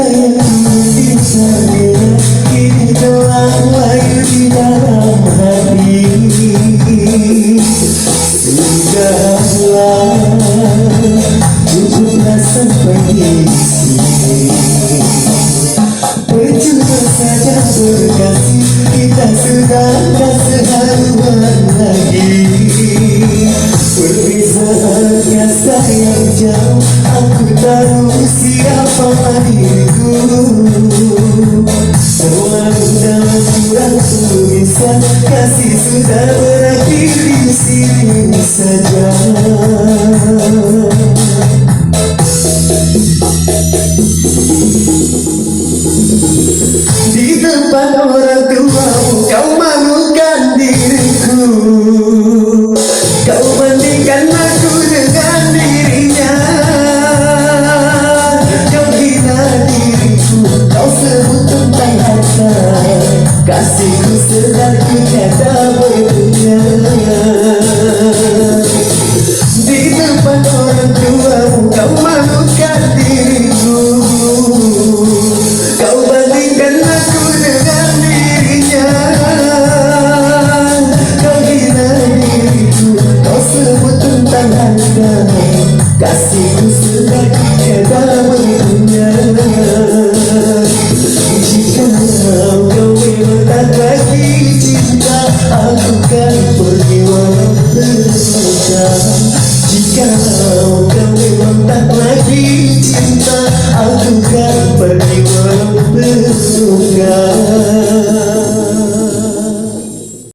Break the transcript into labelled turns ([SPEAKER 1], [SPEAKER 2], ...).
[SPEAKER 1] yang bisa ini doang layu di dalam hati. Sudahlah, cukuplah sampai di sini. Percuma saja berkasih, kita sudah tak seharuan lagi. Perpisahannya sayang jauh, aku tahu siapa diriku. Selalu dalam kurang tulisan, kasih sudah berakhir di sini saja. Di depan orang tuamu kau malukan diriku, kau bandingkan aku dengan dirinya. Kau hina diriku, kau sebut tentang harta, kasihku sedang ku tiada berguna. Di depan orang tuamu kau malukan diriku, kau bandingkan aku dengan dirinya. Kau hina diriku, kau sebut tentang harga, kasihku sudah tiada berguna. Jika kau memang tak lagi cinta, aku kan pergi walau bersuka. Jika kau memang tak lagi cinta, aku kan pergi walau bersuka.